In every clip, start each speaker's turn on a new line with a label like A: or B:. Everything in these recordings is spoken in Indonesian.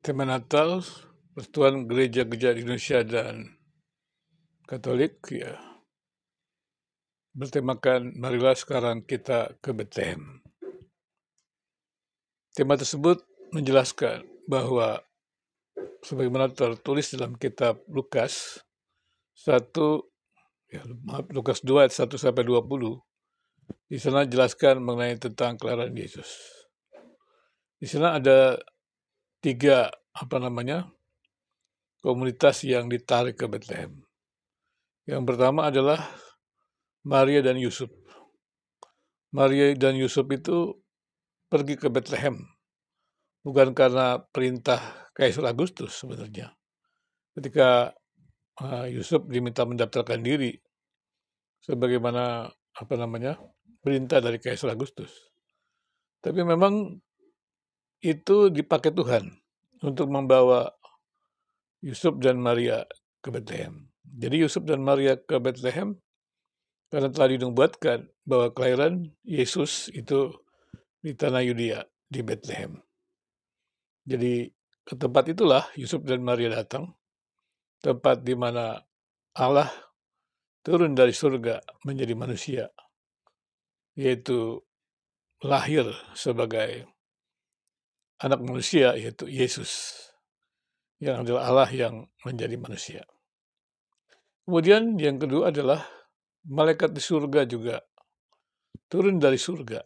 A: Tema Natal, Persatuan Gereja-Gereja di Indonesia dan Katolik ya bertemakan marilah sekarang kita ke Bethlehem. Tema tersebut menjelaskan bahwa sebagaimana tertulis dalam kitab Lukas 1 Lukas 2 ayat 1 sampai 20. Di sana jelaskan mengenai tentang kelahiran Yesus. Di sana ada tiga komunitas yang ditarik ke Bethlehem. Yang pertama adalah Maria dan Yusuf. Maria dan Yusuf itu pergi ke Bethlehem bukan karena perintah Kaisar Agustus sebenarnya. Ketika Yusuf diminta mendaftarkan diri sebagaimana perintah dari Kaisar Agustus. Tapi memang itu dipakai Tuhan untuk membawa Yusuf dan Maria ke Bethlehem. Jadi Yusuf dan Maria ke Bethlehem karena telah dinubuatkan bahwa kelahiran Yesus itu di tanah Yudea, di Bethlehem. Jadi ke tempat itulah Yusuf dan Maria datang, tempat di mana Allah turun dari surga menjadi manusia, yaitu lahir sebagai anak manusia, yaitu Yesus, yang adalah Allah yang menjadi manusia. Kemudian yang kedua adalah malaikat di surga juga turun dari surga,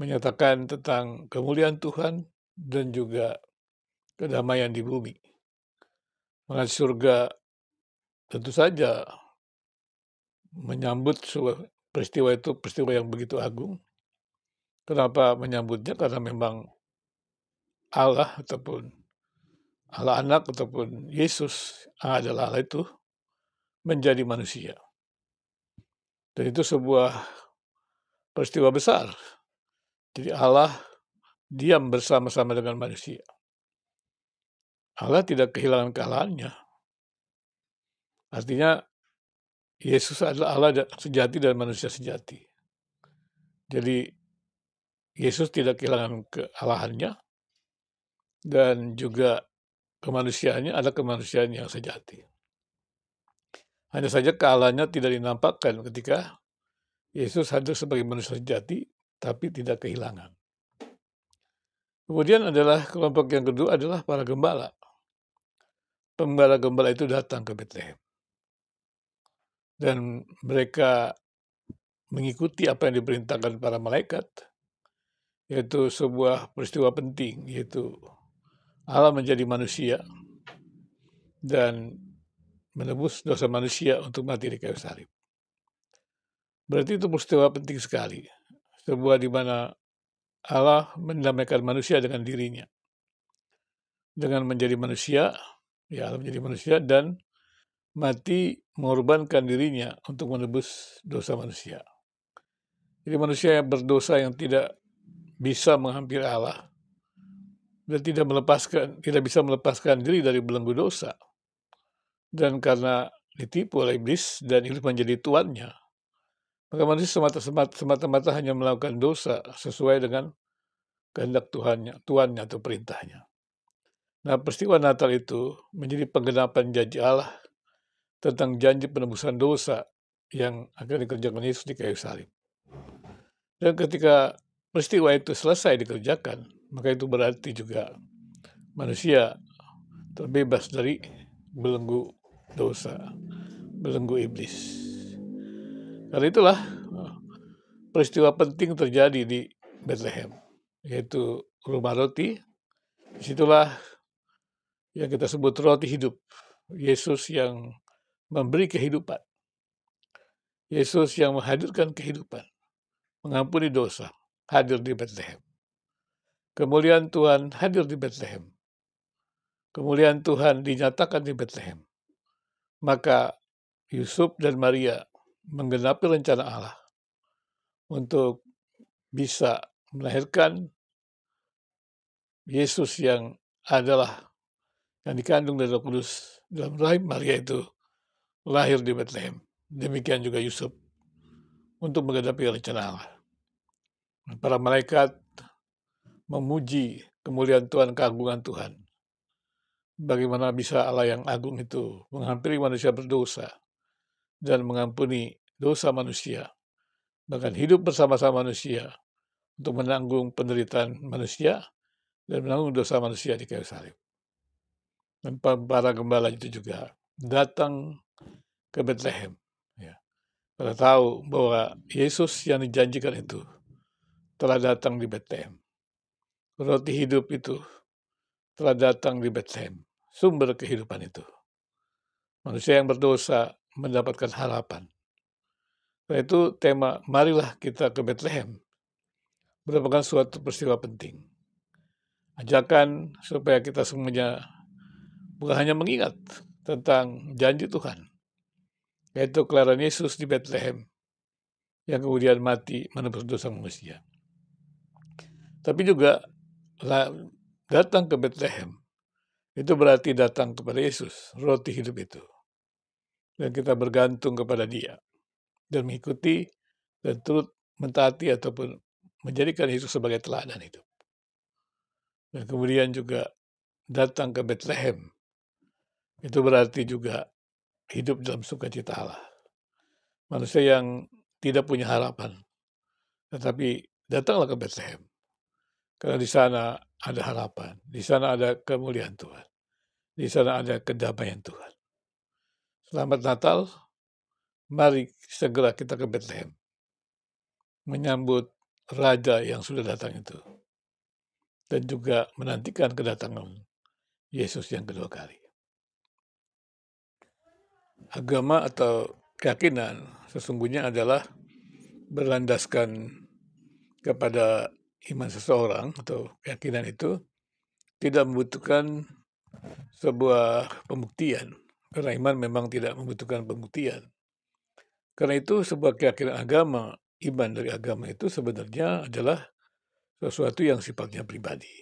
A: menyatakan tentang kemuliaan Tuhan dan juga kedamaian di bumi. Malaikat surga tentu saja menyambut peristiwa itu, peristiwa yang begitu agung. Kenapa menyambutnya? Karena memang Allah ataupun Allah anak ataupun Yesus adalah Allah itu menjadi manusia. Dan itu sebuah peristiwa besar. Jadi Allah diam bersama-sama dengan manusia. Allah tidak kehilangan kealahannya. Artinya Yesus adalah Allah sejati dan manusia sejati. Jadi Yesus tidak kehilangan kealahannya dan juga kemanusiaannya ada kemanusiaan yang sejati. Hanya saja kealahannya tidak dinampakkan ketika Yesus hadir sebagai manusia sejati, tapi tidak kehilangan. Kemudian adalah kelompok yang kedua adalah para gembala. Pembala-gembala itu datang ke Bethlehem. Dan mereka mengikuti apa yang diperintahkan para malaikat, yaitu sebuah peristiwa penting, yaitu Allah menjadi manusia dan menebus dosa manusia untuk mati di kayu salib. Berarti itu peristiwa penting sekali. Sebuah di mana Allah mendamaikan manusia dengan dirinya. Dengan menjadi manusia, ya Allah menjadi manusia dan mati mengorbankan dirinya untuk menebus dosa manusia. Jadi manusia yang berdosa yang tidak bisa menghampiri Allah dan tidak bisa melepaskan diri dari belenggu dosa. Dan karena ditipu oleh iblis dan iblis menjadi tuannya, maka manusia semata-mata hanya melakukan dosa sesuai dengan kehendak tuannya atau perintahnya. Nah, peristiwa Natal itu menjadi penggenapan janji Allah tentang janji penebusan dosa yang akan dikerjakan Yesus di kayu salib. Dan ketika peristiwa itu selesai dikerjakan, maka itu berarti juga manusia terbebas dari belenggu dosa, belenggu iblis. Karena itulah peristiwa penting terjadi di Bethlehem, yaitu rumah roti. Disitulah yang kita sebut roti hidup. Yesus yang memberi kehidupan. Yesus yang menghadirkan kehidupan. Mengampuni dosa. Hadir di Bethlehem. Kemuliaan Tuhan hadir di Bethlehem. Kemuliaan Tuhan dinyatakan di Bethlehem. Maka Yusuf dan Maria menggenapi rencana Allah untuk bisa melahirkan Yesus yang adalah yang dikandung dari Roh Kudus dalam rahim Maria itu lahir di Bethlehem. Demikian juga Yusuf untuk menggenapi rencana Allah. Para malaikat memuji kemuliaan Tuhan, keagungan Tuhan. Bagaimana bisa Allah yang agung itu menghampiri manusia berdosa dan mengampuni dosa manusia, bahkan hidup bersama-sama manusia untuk menanggung penderitaan manusia dan menanggung dosa manusia di kayu salib. Dan para gembala itu juga datang ke Bethlehem. Ya. Karena tahu bahwa Yesus yang dijanjikan itu telah datang di Bethlehem. Roti hidup itu telah datang di Bethlehem, sumber kehidupan itu. Manusia yang berdosa mendapatkan harapan. Karena itu tema marilah kita ke Bethlehem merupakan suatu peristiwa penting. Ajakan supaya kita semuanya bukan hanya mengingat tentang janji Tuhan, yaitu kelahiran Yesus di Bethlehem yang kemudian mati menebus dosa manusia. Tapi juga datang ke Bethlehem itu berarti datang kepada Yesus, roti hidup itu. Dan kita bergantung kepada Dia dan mengikuti dan turut mentaati ataupun menjadikan Yesus sebagai teladan hidup. Dan kemudian juga datang ke Bethlehem itu berarti juga hidup dalam sukacita Allah. Manusia yang tidak punya harapan, tetapi datanglah ke Bethlehem. Karena di sana ada harapan, di sana ada kemuliaan Tuhan, di sana ada kedamaian Tuhan. Selamat Natal, mari segera kita ke Bethlehem, menyambut Raja yang sudah datang itu, dan juga menantikan kedatangan Yesus yang kedua kali. Agama atau keyakinan sesungguhnya adalah berlandaskan kepada iman seseorang atau keyakinan itu tidak membutuhkan sebuah pembuktian. Karena iman memang tidak membutuhkan pembuktian. Karena itu sebuah keyakinan agama, iman dari agama itu sebenarnya adalah sesuatu yang sifatnya pribadi.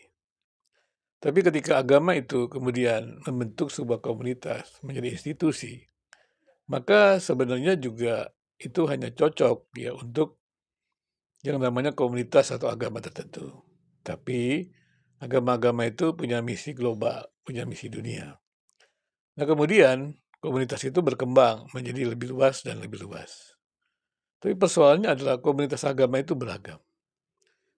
A: Tapi ketika agama itu kemudian membentuk sebuah komunitas menjadi institusi, maka sebenarnya juga itu hanya cocok ya untuk yang namanya komunitas atau agama tertentu. Tapi agama-agama itu punya misi global, punya misi dunia. Nah kemudian komunitas itu berkembang menjadi lebih luas dan lebih luas. Tapi persoalannya adalah komunitas agama itu beragam.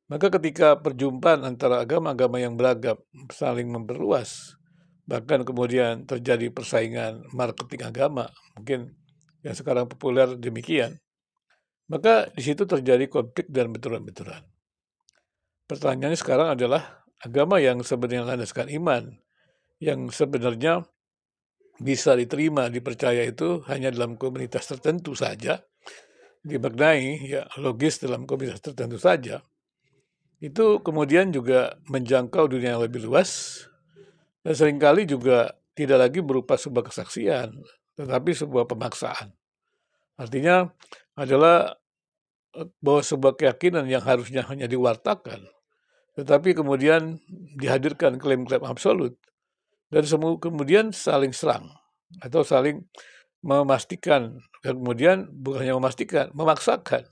A: Maka ketika perjumpaan antara agama-agama yang beragam saling memperluas, bahkan kemudian terjadi persaingan marketing agama, mungkin yang sekarang populer demikian, maka di situ terjadi konflik dan benturan-benturan. Pertanyaannya sekarang adalah agama yang sebenarnya landaskan iman, yang sebenarnya bisa diterima, dipercaya itu hanya dalam komunitas tertentu saja, dimaknai ya logis dalam komunitas tertentu saja, itu kemudian juga menjangkau dunia yang lebih luas dan seringkali juga tidak lagi berupa sebuah kesaksian, tetapi sebuah pemaksaan. Artinya adalah bahwa sebuah keyakinan yang harusnya hanya diwartakan, tetapi kemudian dihadirkan klaim-klaim absolut, dan kemudian saling serang atau saling memastikan, dan kemudian bukan hanya memastikan, memaksakan.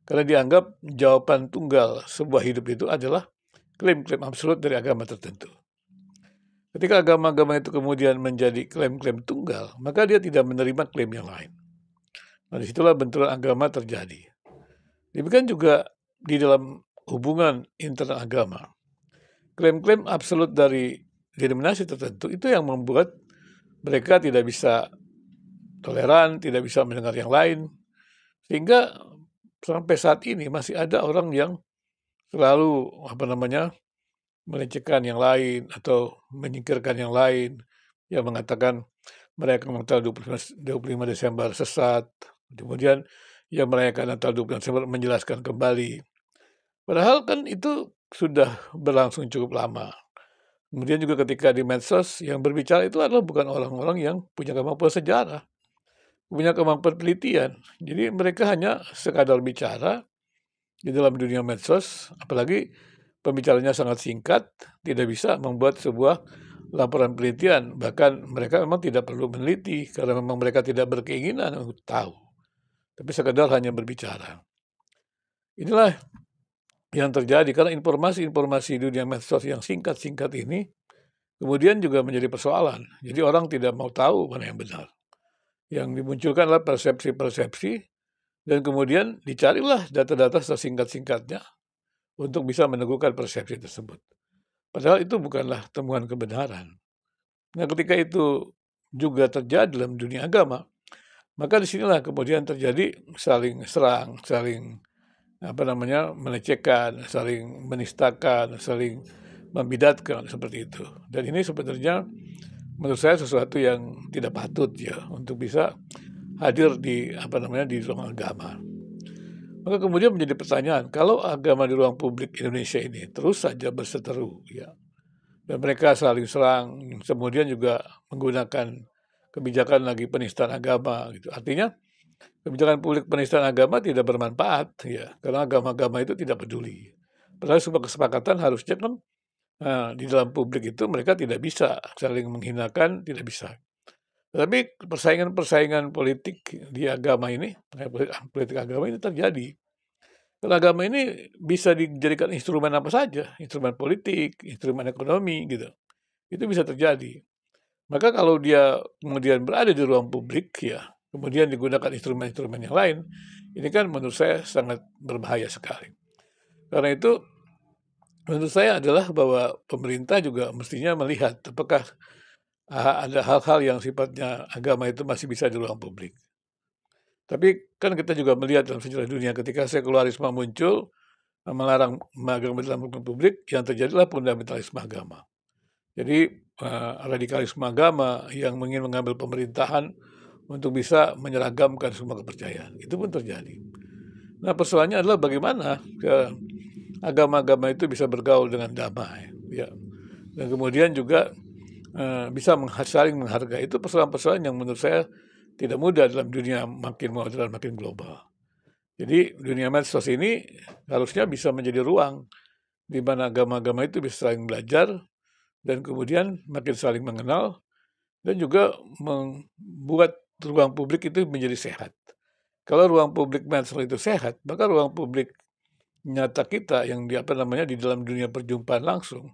A: Karena dianggap jawaban tunggal sebuah hidup itu adalah klaim-klaim absolut dari agama tertentu. Ketika agama-agama itu kemudian menjadi klaim-klaim tunggal, maka dia tidak menerima klaim yang lain. Nah, disitulah benturan agama terjadi. Demikian juga di dalam hubungan internal agama. Klaim-klaim absolut dari denominasi tertentu itu yang membuat mereka tidak bisa toleran, tidak bisa mendengar yang lain. Sehingga sampai saat ini masih ada orang yang selalu melecehkan yang lain atau menyingkirkan yang lain, yang mengatakan merayakan Natal 25 Desember sesat, kemudian yang merayakan Natal 25 Desember menjelaskan kembali. Padahal kan itu sudah berlangsung cukup lama. Kemudian juga ketika di medsos yang berbicara itu adalah bukan orang-orang yang punya kemampuan sejarah, punya kemampuan penelitian. Jadi mereka hanya sekadar bicara di dalam dunia medsos, apalagi pembicaranya sangat singkat, tidak bisa membuat sebuah laporan penelitian. Bahkan mereka memang tidak perlu meneliti karena memang mereka tidak berkeinginan untuk tahu, tapi sekadar hanya berbicara. Inilah yang terjadi karena informasi-informasi dunia medsos yang singkat-singkat ini kemudian juga menjadi persoalan. Jadi orang tidak mau tahu mana yang benar. Yang dimunculkan adalah persepsi-persepsi dan kemudian dicarilah data-data sesingkat-singkatnya untuk bisa meneguhkan persepsi tersebut. Padahal itu bukanlah temuan kebenaran. Nah, ketika itu juga terjadi dalam dunia agama, maka disinilah kemudian terjadi saling serang, saling melecehkan, saling menistakan, saling membidatkan seperti itu. Dan ini sebenarnya menurut saya sesuatu yang tidak patut ya untuk bisa hadir di ruang agama. Maka kemudian menjadi pertanyaan, kalau agama di ruang publik Indonesia ini terus saja berseteru ya, dan mereka saling serang, kemudian juga menggunakan kebijakan lagi penistaan agama gitu. Artinya kebijakan publik penistaan agama tidak bermanfaat ya, karena agama-agama itu tidak peduli. Padahal sebuah kesepakatan harusnya kan di dalam publik itu mereka tidak bisa saling menghinakan, tidak bisa. Tapi persaingan-persaingan politik di agama ini, politik agama ini terjadi. Karena agama ini bisa dijadikan instrumen apa saja, instrumen politik, instrumen ekonomi gitu. Itu bisa terjadi. Maka kalau dia kemudian berada di ruang publik ya, kemudian digunakan instrumen-instrumen yang lain, ini kan menurut saya sangat berbahaya sekali. Karena itu menurut saya adalah bahwa pemerintah juga mestinya melihat apakah ada hal-hal yang sifatnya agama itu masih bisa di ruang publik. Tapi kan kita juga melihat dalam sejarah dunia ketika sekularisme muncul, melarang agama dalam ruang publik, yang terjadilah fundamentalisme agama. Jadi radikalisme agama yang ingin mengambil pemerintahan untuk bisa menyeragamkan semua kepercayaan, itu pun terjadi. Nah, persoalannya adalah bagaimana agama-agama itu bisa bergaul dengan damai, ya, dan kemudian juga bisa saling menghargai. Itu persoalan-persoalan yang menurut saya tidak mudah dalam dunia makin modern, makin global. Jadi dunia medsos ini harusnya bisa menjadi ruang di mana agama-agama itu bisa saling belajar dan kemudian makin saling mengenal dan juga membuat ruang publik itu menjadi sehat. Kalau ruang publik medsos itu sehat, maka ruang publik nyata kita yang di dalam dunia perjumpaan langsung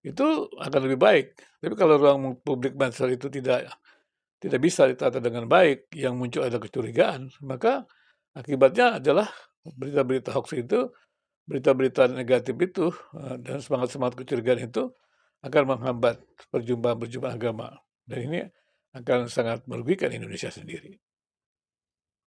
A: itu akan lebih baik. Tapi kalau ruang publik medsos itu tidak bisa ditata dengan baik, yang muncul ada kecurigaan, maka akibatnya adalah berita-berita hoax itu, berita-berita negatif itu, dan semangat-semangat kecurigaan itu akan menghambat perjumpaan-perjumpaan agama. Dan ini akan sangat merugikan Indonesia sendiri.